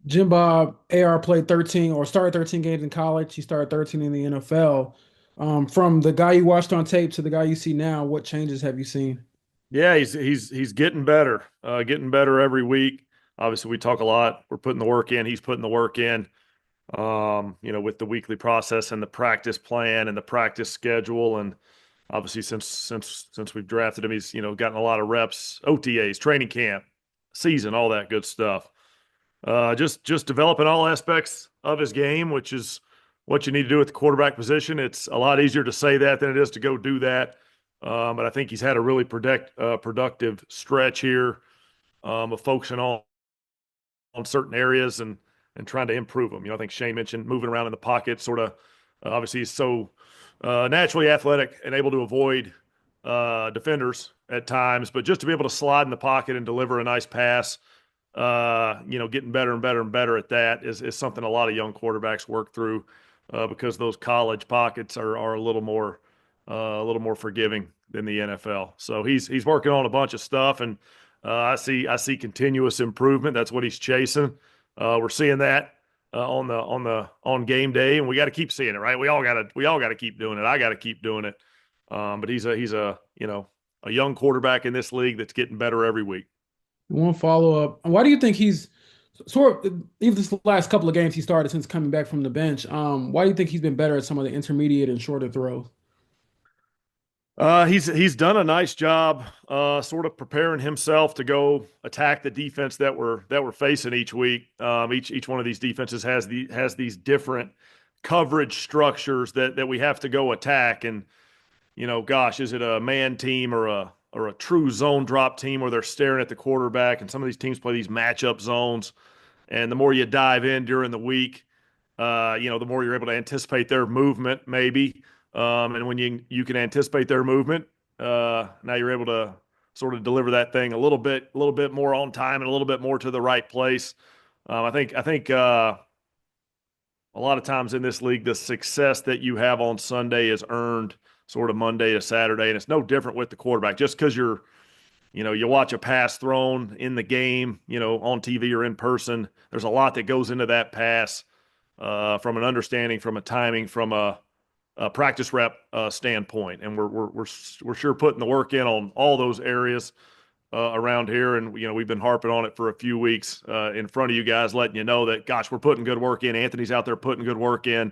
Jim Bob AR played 13 or started 13 games in college. He started 13 in the NFL. From the guy you watched on tape to the guy you see now, what changes have you seen? Yeah, he's getting better every week. Obviously, we talk a lot. We're putting the work in. He's putting the work in. With the weekly process and the practice plan and the practice schedule, and obviously since we've drafted him, he's gotten a lot of reps, OTAs, training camp, season, all that good stuff. Just developing all aspects of his game, which is what you need to do at the quarterback position. It's a lot easier to say that than it is to go do that. But I think he's had a really productive stretch here of focusing on certain areas and trying to improve them. I think Shane mentioned moving around in the pocket, sort of. Obviously, he's so naturally athletic and able to avoid defenders at times, but just to be able to slide in the pocket and deliver a nice pass, getting better and better and better at that is something a lot of young quarterbacks work through because those college pockets are a little more forgiving than the NFL. So he's working on a bunch of stuff, and I see continuous improvement. That's what he's chasing. We're seeing that on game day, and we got to keep seeing it, right? We all got to keep doing it. I got to keep doing it. But he's a young quarterback in this league that's getting better every week. One follow up. Why do you think he's sort of, even this last couple of games he started since coming back from the bench? Why do you think he's been better at some of the intermediate and shorter throws? He's done a nice job, sort of preparing himself to go attack the defense that we're facing each week. Each one of these defenses has these different coverage structures that we have to go attack. And gosh, is it a man team or a true zone drop team where they're staring at the quarterback? And some of these teams play these matchup zones. And the more you dive in during the week, the more you're able to anticipate their movement, maybe. And when you can anticipate their movement, now you're able to sort of deliver that thing a little bit more on time and a little bit more to the right place. I think a lot of times in this league, the success that you have on Sunday is earned sort of Monday to Saturday, and it's no different with the quarterback. Just because you watch a pass thrown in the game, on TV or in person, there's a lot that goes into that pass from an understanding, from a timing, from a practice rep standpoint, and we're sure putting the work in on all those areas around here, and we've been harping on it for a few weeks in front of you guys, letting you know that gosh, we're putting good work in. Anthony's out there putting good work in.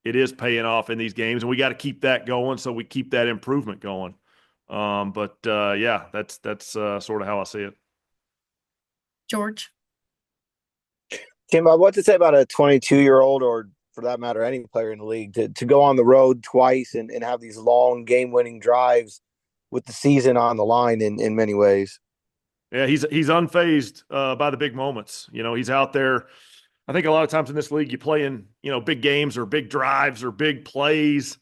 It is paying off in these games, and we got to keep that going so we keep that improvement going. But yeah, that's sort of how I see it. George. Tim, what to say about a 22-year-old, or for that matter, any player in the league, to go on the road twice and have these long game-winning drives with the season on the line in many ways? Yeah, he's unfazed by the big moments. He's out there. I think a lot of times in this league, you play in big games or big drives or big plays,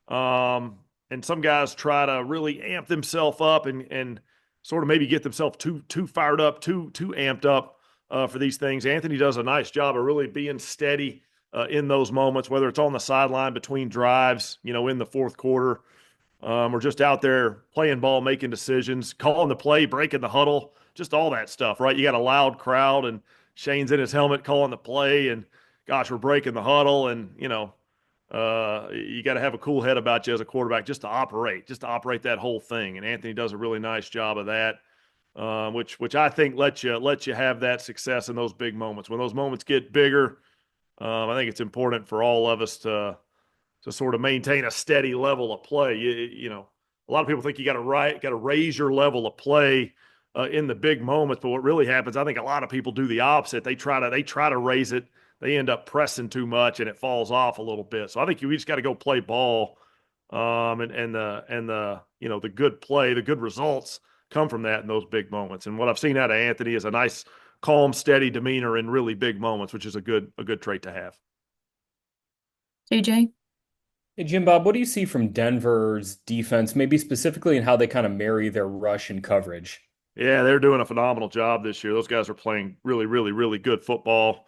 and some guys try to really amp themselves up and sort of maybe get themselves too fired up, too amped up for these things. Anthony does a nice job of really being steady in those moments, whether it's on the sideline between drives, in the fourth quarter, or just out there playing ball, making decisions, calling the play, breaking the huddle, just all that stuff, right? You got a loud crowd, and Shane's in his helmet calling the play, and gosh, we're breaking the huddle, and you got to have a cool head about you as a quarterback just to operate that whole thing. And Anthony does a really nice job of that, which I think lets you have that success in those big moments. When those moments get bigger, I think it's important for all of us to sort of maintain a steady level of play. A lot of people think you got to raise your level of play in the big moments, but what really happens, I think a lot of people do the opposite. They try to raise it. They end up pressing too much, and it falls off a little bit. So I think we just got to go play ball, and the good play, the good results come from that in those big moments. And what I've seen out of Anthony is a nice, calm, steady demeanor in really big moments, which is a good trait to have. JJ. Hey, Jim Bob, what do you see from Denver's defense, maybe specifically in how they kind of marry their rush and coverage? Yeah, they're doing a phenomenal job this year. Those guys are playing really, really, really good football.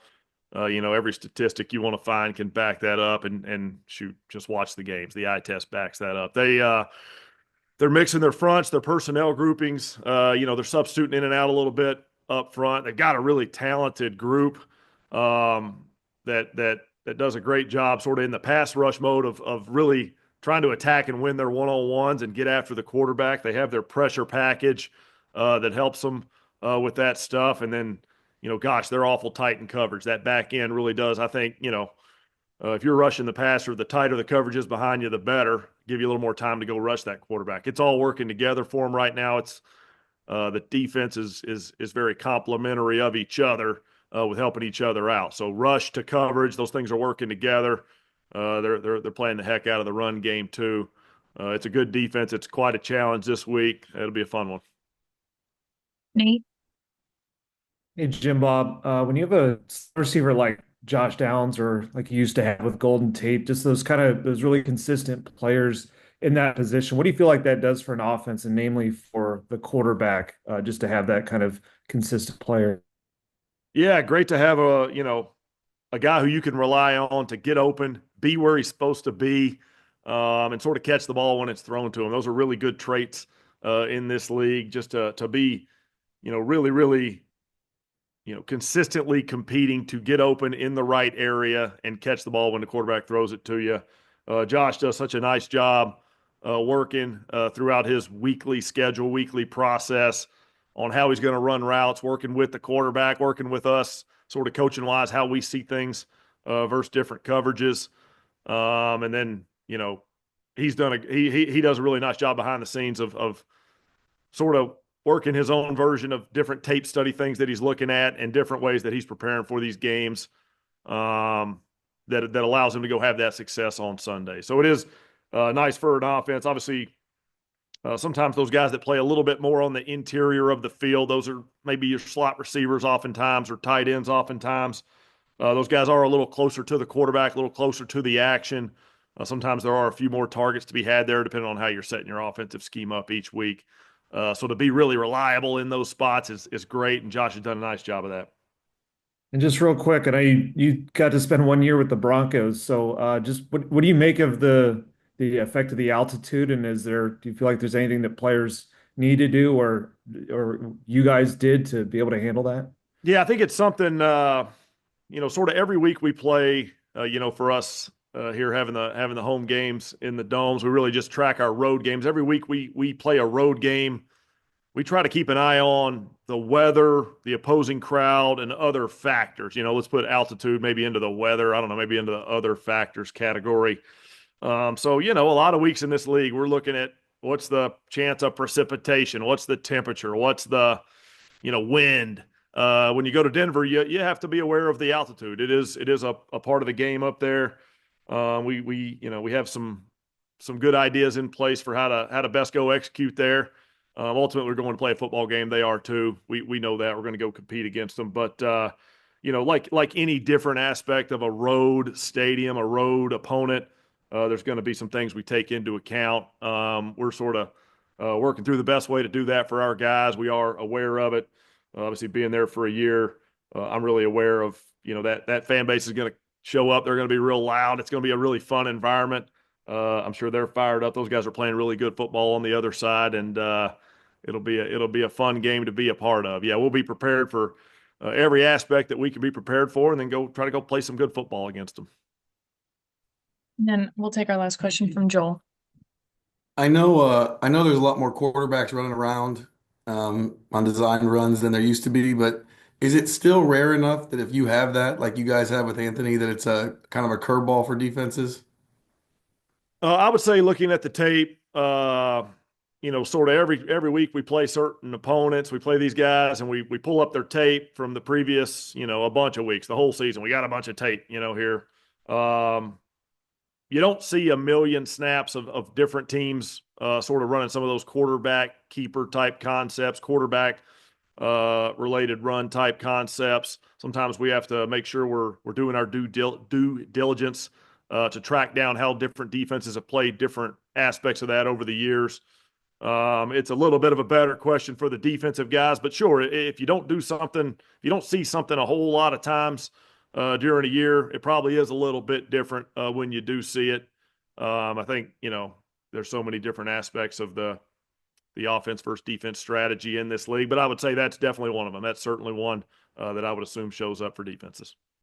Every statistic you want to find can back that up, and shoot, just watch the games. The eye test backs that up. They're mixing their fronts, their personnel groupings. They're substituting in and out a little bit. up front. They've got a really talented group that does a great job sort of in the pass rush mode of really trying to attack and win their one-on-ones and get after the quarterback. They have their pressure package that helps them with that stuff. And then, gosh, they're awful tight in coverage. That back end really does, I think, if you're rushing the passer, the tighter the coverage is behind you, the better. Give you a little more time to go rush that quarterback. It's all working together for them right now. It's the defense is very complimentary of each other with helping each other out. So rush to coverage, those things are working together. They're playing the heck out of the run game too. It's a good defense. It's quite a challenge this week. It'll be a fun one. Nate? Hey, Jim Bob, when you have a receiver like Josh Downs or like you used to have with Golden Tate, just those really consistent players in that position, what do you feel like that does for an offense and namely for the quarterback, just to have that kind of consistent player? Yeah, great to have a guy who you can rely on to get open, be where he's supposed to be, and sort of catch the ball when it's thrown to him. Those are really good traits in this league, just to be, really, really, consistently competing to get open in the right area and catch the ball when the quarterback throws it to you. Josh does such a nice job working throughout his weekly schedule, weekly process on how he's going to run routes, working with the quarterback, working with us, sort of coaching wise, how we see things versus different coverages. And then, he does a really nice job behind the scenes of sort of working his own version of different tape study things that he's looking at and different ways that he's preparing for these games that allows him to go have that success on Sunday. So it is nice for an offense. Obviously, sometimes those guys that play a little bit more on the interior of the field, those are maybe your slot receivers oftentimes or tight ends oftentimes. Those guys are a little closer to the quarterback, a little closer to the action. Sometimes there are a few more targets to be had there depending on how you're setting your offensive scheme up each week. So to be really reliable in those spots is great, and Josh has done a nice job of that. And just real quick, I know you got to spend 1 year with the Broncos. So just what do you make of the effect of the altitude? And do you feel like there's anything that players need to do or you guys did to be able to handle that? Yeah, I think it's something, sort of every week we play, for us here having the home games in the domes, we really just track our road games. Every week we play a road game. We try to keep an eye on the weather, the opposing crowd, and other factors. Let's put altitude maybe into the weather. I don't know, maybe into the other factors category. So, a lot of weeks in this league, we're looking at what's the chance of precipitation, what's the temperature, what's the, wind. When you go to Denver, you have to be aware of the altitude. It is a part of the game up there. We have some good ideas in place for how to best go execute there. Ultimately, we're going to play a football game. They are too. We know that we're going to go compete against them. But like any different aspect of a road stadium, a road opponent, there's going to be some things we take into account. We're sort of working through the best way to do that for our guys. We are aware of it. Obviously, being there for a year, I'm really aware of that fan base is going to show up. They're going to be real loud. It's going to be a really fun environment. I'm sure they're fired up. Those guys are playing really good football on the other side, and it'll be a fun game to be a part of. Yeah, we'll be prepared for every aspect that we can be prepared for, and then try to go play some good football against them. And then we'll take our last question from Joel. I know there's a lot more quarterbacks running around on design runs than there used to be, but is it still rare enough that if you have that, like you guys have with Anthony, that it's a kind of a curveball for defenses? I would say looking at the tape, sort of every week we play certain opponents. We play these guys and we pull up their tape from the previous, a bunch of weeks, the whole season. We got a bunch of tape, here. You don't see a million snaps of different teams sort of running some of those quarterback keeper type concepts, quarterback related run type concepts. Sometimes we have to make sure we're doing our due diligence to track down how different defenses have played different aspects of that over the years. It's a little bit of a better question for the defensive guys, but sure, if you don't do something, if you don't see something a whole lot of times during a year, it probably is a little bit different when you do see it. I think, there's so many different aspects of the the offense versus defense strategy in this league. But I would say that's definitely one of them. That's certainly one that I would assume shows up for defenses.